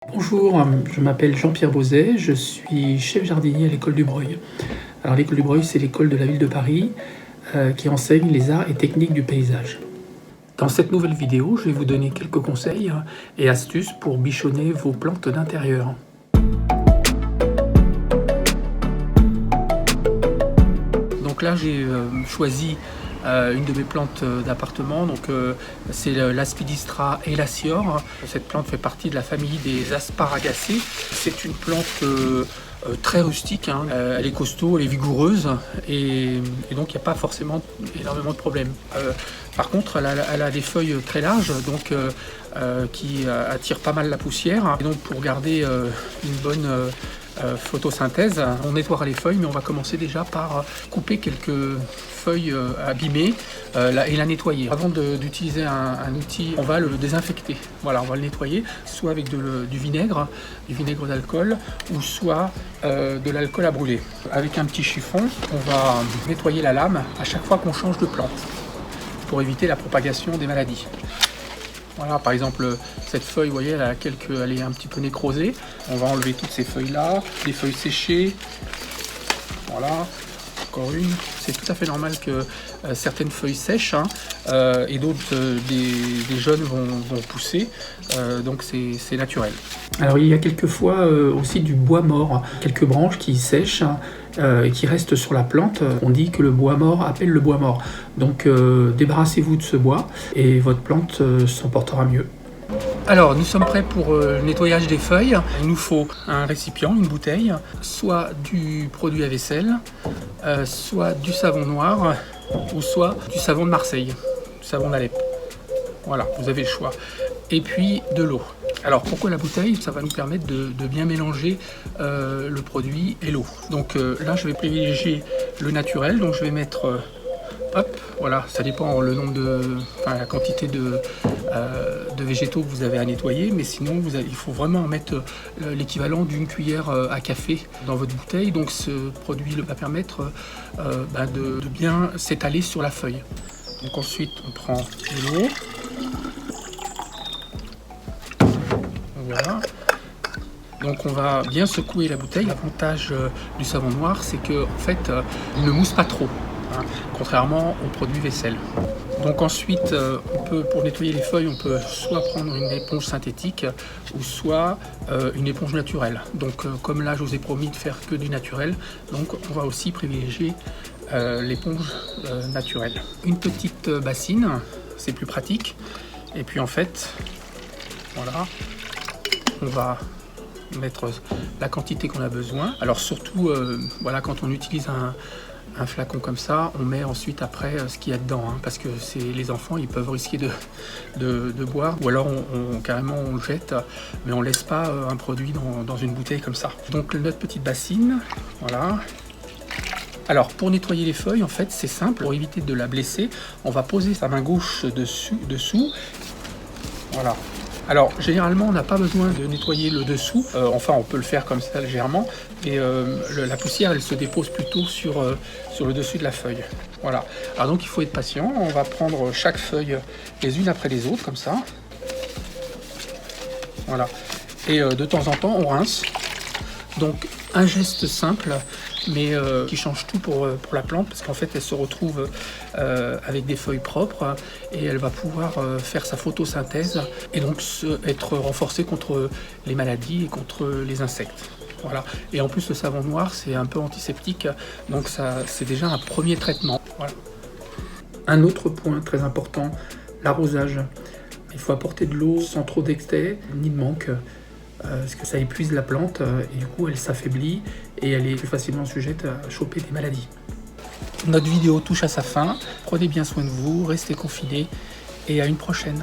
Bonjour, je m'appelle Jean-Pierre Bauzet, je suis chef jardinier à l'école du Breuil. Alors l'école du Breuil, c'est l'école de la ville de Paris qui enseigne les arts et techniques du paysage. Dans cette nouvelle vidéo, je vais vous donner quelques conseils et astuces pour bichonner vos plantes d'intérieur. Donc là, j'ai choisi une de mes plantes d'appartement, c'est l'Aspidistra elacior. Cette plante fait partie de la famille des asparagacées. C'est une plante très rustique, elle est costaud, elle est vigoureuse et donc il n'y a pas forcément énormément de problèmes. Par contre, elle a des feuilles très larges qui attirent pas mal la poussière. Et donc pour garder une bonne photosynthèse, on nettoiera les feuilles, mais on va commencer déjà par couper quelques feuilles abîmées et la nettoyer. Avant d'utiliser un outil, on va le désinfecter. Voilà, on va le nettoyer, soit avec du vinaigre d'alcool, ou soit de l'alcool à brûler. Avec un petit chiffon, on va nettoyer la lame à chaque fois qu'on change de plante, pour éviter la propagation des maladies. Voilà, par exemple, cette feuille, vous voyez, elle est un petit peu nécrosée. On va enlever toutes ces feuilles-là, les feuilles séchées. Voilà, encore une. C'est tout à fait normal que certaines feuilles sèchent et d'autres, des jeunes vont pousser. Donc c'est naturel. Alors il y a quelquefois aussi du bois mort, quelques branches qui sèchent et qui restent sur la plante. On dit que le bois mort appelle le bois mort. Donc débarrassez-vous de ce bois et votre plante s'en portera mieux. Alors nous sommes prêts pour le nettoyage des feuilles. Il nous faut un récipient, une bouteille, soit du produit à vaisselle, soit du savon noir ou soit du savon de Marseille, du savon d'Alep. Voilà, vous avez le choix. Et puis de l'eau. Alors pourquoi la bouteille? Ça va nous permettre de bien mélanger le produit et l'eau. Donc là je vais privilégier le naturel, donc je vais mettre voilà, ça dépend la quantité de végétaux que vous avez à nettoyer, mais sinon il faut vraiment mettre l'équivalent d'une cuillère à café dans votre bouteille. Donc ce produit va permettre de bien s'étaler sur la feuille. Donc ensuite on prend de l'eau. Voilà. Donc on va bien secouer la bouteille. L'avantage du savon noir, c'est que en fait, il ne mousse pas trop, contrairement au produit vaisselle. Donc ensuite, pour nettoyer les feuilles, on peut soit prendre une éponge synthétique ou soit une éponge naturelle. Donc comme là, je vous ai promis de faire que du naturel, donc on va aussi privilégier l'éponge naturelle. Une petite bassine, c'est plus pratique. Et puis en fait, voilà, on va mettre la quantité qu'on a besoin. Alors surtout, voilà, quand on utilise un flacon comme ça, on met ensuite après ce qu'il y a dedans, parce que les enfants, ils peuvent risquer de boire, ou alors carrément on le jette, mais on laisse pas un produit dans une bouteille comme ça. Donc notre petite bassine, voilà. Alors pour nettoyer les feuilles, en fait c'est simple, pour éviter de la blesser, on va poser sa main gauche dessous, voilà. Alors généralement on n'a pas besoin de nettoyer le dessous, enfin on peut le faire comme ça légèrement, et la poussière elle se dépose plutôt sur le dessus de la feuille. Voilà, alors donc il faut être patient, on va prendre chaque feuille les unes après les autres comme ça. Voilà, et de temps en temps on rince. Donc un geste simple, mais qui change tout pour la plante, parce qu'en fait elle se retrouve avec des feuilles propres et elle va pouvoir faire sa photosynthèse et donc être renforcée contre les maladies et contre les insectes. Voilà. Et en plus le savon noir c'est un peu antiseptique, donc c'est déjà un premier traitement. Voilà. Un autre point très important, l'arrosage. Il faut apporter de l'eau sans trop d'excès ni de manque. Parce que ça épuise la plante et du coup elle s'affaiblit et elle est plus facilement sujette à choper des maladies. Notre vidéo touche à sa fin, prenez bien soin de vous, restez confinés et à une prochaine.